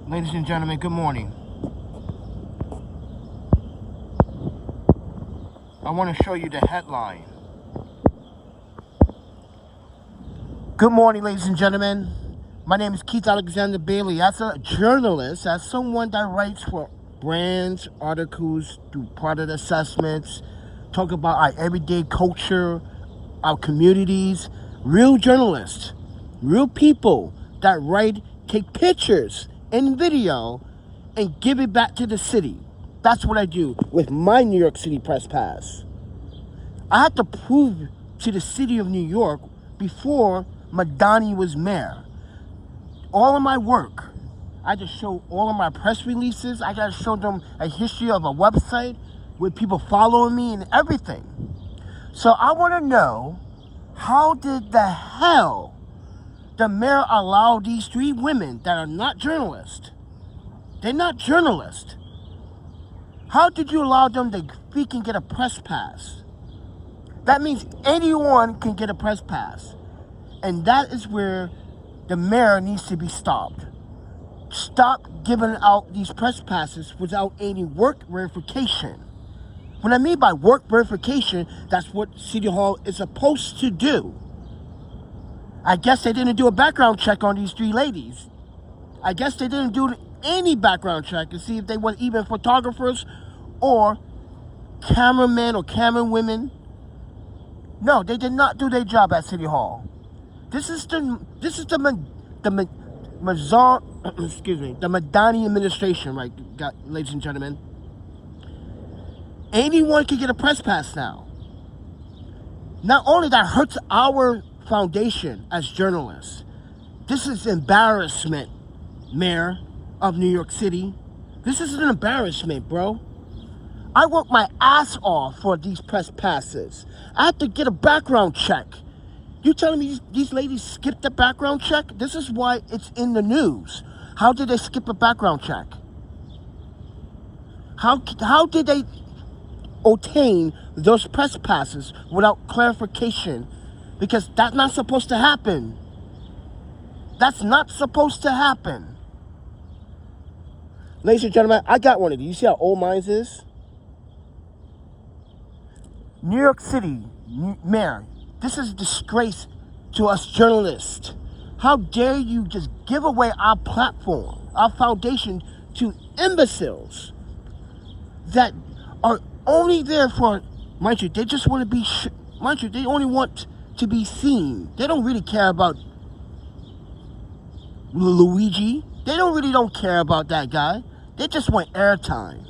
Ladies and gentlemen, good morning. I want to show you the headline. Good morning, ladies and gentlemen. My name is Keith Alexander Bailey. As a journalist, as someone that writes for brands, articles, do product assessments, talk about our everyday culture, our communities, real journalists, real people that write, take pictures and video and give it back to the city. That's what I do with my New York City press pass. I had to prove to the city of New York before Madani was mayor. All of my work, I had to show all of my press releases. I got to show them a history of a website with people following me and everything. So I want to know, how did the hell the mayor allow these three women that are not journalists? They're not journalists. How did you allow them to freaking get a press pass? That means anyone can get a press pass. And that is where the mayor needs to be stopped. Stop giving out these press passes without any work verification. What I mean by work verification, that's what City Hall is supposed to do. I guess they didn't do a background check on these three ladies. I guess they didn't do any background check to see if they were even photographers or cameramen or camera women. No, they did not do their job at City Hall. This is the Madani administration, right, ladies and gentlemen. Anyone can get a press pass now. Not only that hurts our foundation as journalists. This is embarrassment, Mayor of New York City. This is an embarrassment, bro. I worked my ass off for these press passes. I had to get a background check. You telling me these ladies skipped the background check? This is why it's in the news. How did they skip a background check? How did they obtain those press passes without clarification? Because that's not supposed to happen. That's not supposed to happen. Ladies and gentlemen, I got one of these. You see how old mine is? New York City Mayor, this is a disgrace to us journalists. How dare you just give away our platform, our foundation, to imbeciles that are only there for, mind you, they just want to be, mind you, they only want to be seen. They don't really care about Luigi. They don't care about that guy. They just want airtime.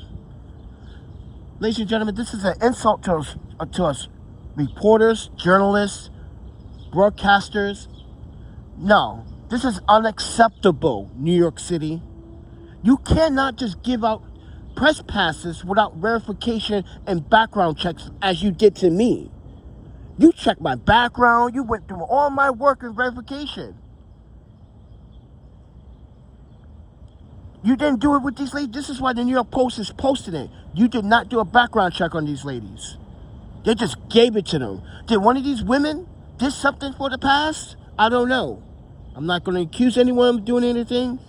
Ladies and gentlemen, this is an insult to us reporters, journalists, broadcasters. No, this is unacceptable, New York City. You cannot just give out press passes without verification and background checks as you did to me. You checked my background. You went through all my work and verification. You didn't do it with these ladies. This is why the New York Post is posting it. You did not do a background check on these ladies. They just gave it to them. Did one of these women did something for the past? I don't know. I'm not going to accuse anyone of doing anything,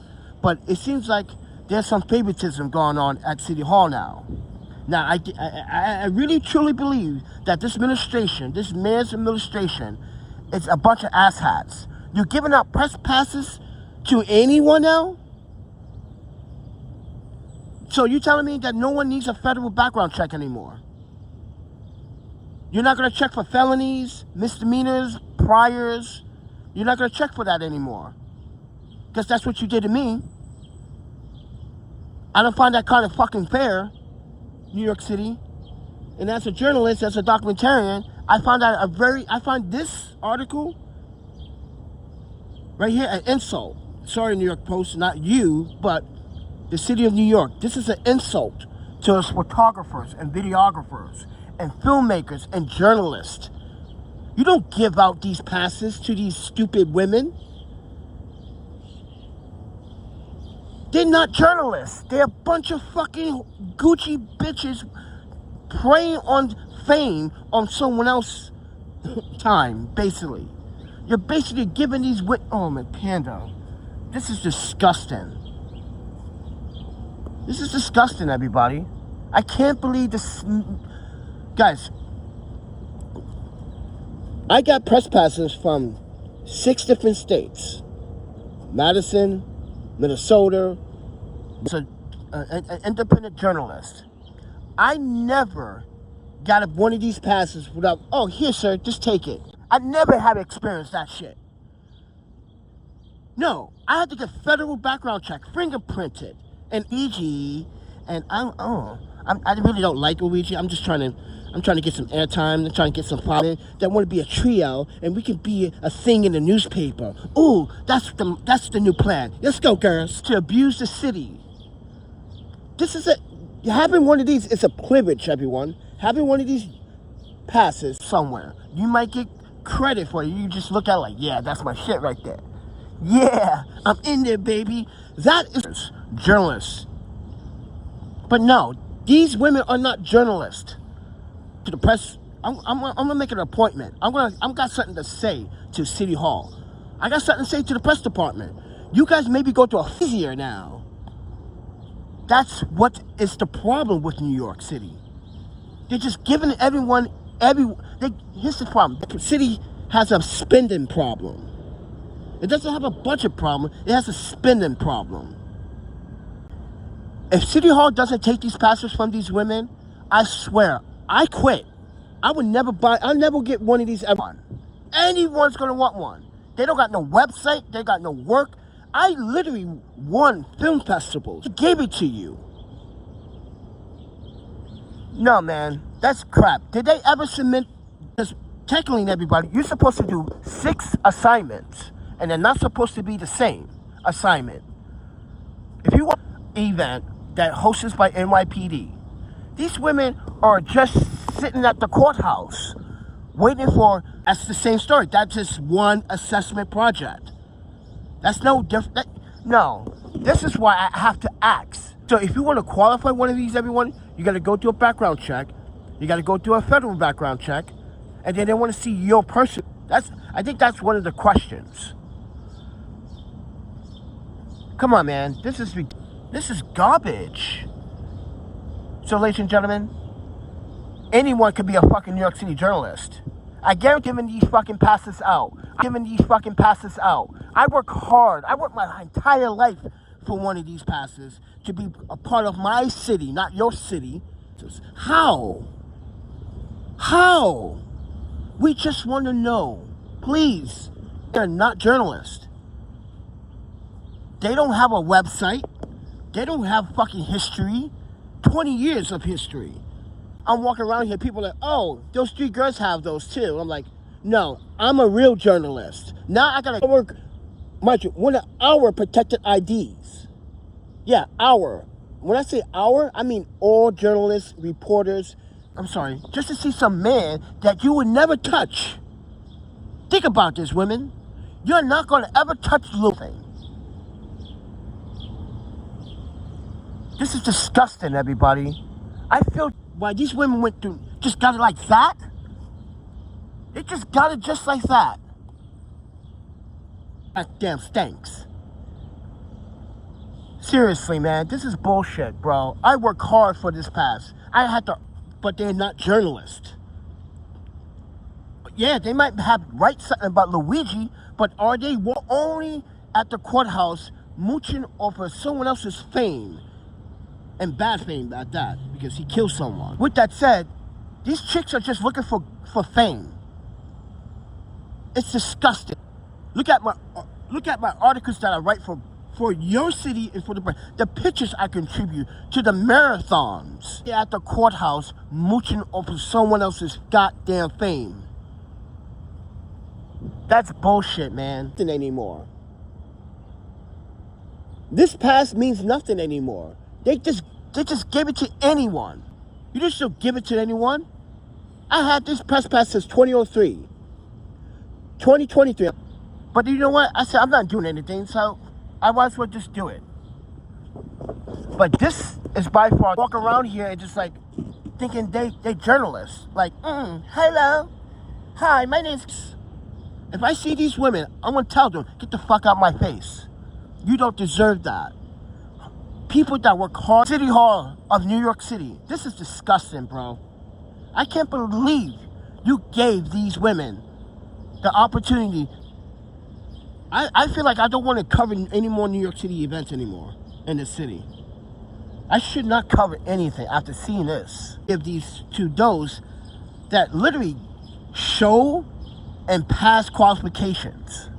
but it seems like there's some favoritism going on at City Hall now. Now, I really truly believe that this administration, this mayor's administration, is a bunch of asshats. You're giving out press passes to anyone now? So you're telling me that no one needs a federal background check anymore? You're not going to check for felonies, misdemeanors, priors? You're not going to check for that anymore? Because that's what you did to me. I don't find that kind of fucking fair, New York City. And as a journalist, as a documentarian, I find this article right here an insult. Sorry, New York Post, not you, but the city of New York. This is an insult to us photographers and videographers and filmmakers and journalists. You don't give out these passes to these stupid women. They're not journalists. They're a bunch of fucking Gucci bitches preying on fame on someone else's time, basically. You're basically giving these oh, my Panda. This is disgusting. This is disgusting, everybody. I can't believe this. Guys, I got press passes from 6 different states. Madison, Minnesota. It's an independent journalist. I never got one of these passes without, oh, here, sir, just take it. I never had experienced that shit. No, I had to get federal background check, fingerprinted, and EG, and I really don't like Luigi. I'm trying to get some airtime. I'm trying to get some following. That want to be a trio, and we can be a thing in the newspaper. Ooh, that's the new plan. Let's go, girls. To abuse the city. Having one of these is a privilege, everyone. Having one of these passes somewhere, you might get credit for it. You just look at it like, yeah, that's my shit right there. Yeah, I'm in there, baby. That is journalists. But no, these women are not journalists. To the press, I'm gonna make an appointment. I've got something to say to City Hall. I got something to say to the press department. You guys maybe go to a easier now. That's what is the problem with New York City. They're just giving everyone here's the problem. The city has a spending problem. It doesn't have a budget problem. It has a spending problem. If City Hall doesn't take these passes from these women, I swear, I quit. I'll never get one of these ever. Anyone's gonna want one. They don't got no website, they got no work. I literally won film festivals. I gave it to you. No, man, that's crap. Did they ever submit? Because technically, everybody, you're supposed to do 6 assignments, and they're not supposed to be the same assignment. If you want an event that hosted by NYPD, these women are just sitting at the courthouse waiting for, that's the same story. That's just one assessment project. That's no different. No, this is why I have to ask. So if you want to qualify one of these, everyone, you got to go through a background check. You got to go through a federal background check. And then they want to see your person. I think that's one of the questions. Come on, man. This is garbage. So, ladies and gentlemen, anyone could be a fucking New York City journalist. I guarantee giving these fucking passes out. I work hard. I work my entire life for one of these passes to be a part of my city, not your city. How? We just want to know. Please. They're not journalists. They don't have a website. They don't have fucking history. 20 years of history. I'm walking around here, people are like, oh, those 3 girls have those too. I'm like, no, I'm a real journalist. Now I gotta work, mind you, one of our protected IDs. Yeah, our. When I say our, I mean all journalists, reporters. I'm sorry, just to see some man that you would never touch. Think about this, women. You're not gonna ever touch the little thing. This is disgusting, everybody. I feel why these women went through, just got it like that. They just got it just like that. That damn stinks. Seriously, man, this is bullshit, bro. I work hard for this pass. I had to, but they're not journalists. Yeah, they might have write something about Luigi, but are they only at the courthouse mooching off of someone else's fame? And bad fame at that, because he killed someone. With that said, these chicks are just looking for fame. It's disgusting. Look at my articles that I write for your city and for the pictures I contribute to the marathons. They're at the courthouse mooching off of someone else's goddamn fame. That's bullshit, man. Nothing anymore. This pass means nothing anymore. They just give it to anyone. You just don't give it to anyone. I had this press pass since 2003. 2023. But you know what? I said, I'm not doing anything, so I might as well just do it. But this is by far, walk around here and just like thinking they journalists. Like, hello. Hi, my name's... If I see these women, I'm going to tell them, get the fuck out my face. You don't deserve that. people that work hard. City Hall of New York City. This is disgusting, bro. I can't believe you gave these women the opportunity. I feel like I don't want to cover any more New York City events anymore in the city. I should not cover anything after seeing this. Give these to those that literally show and pass qualifications.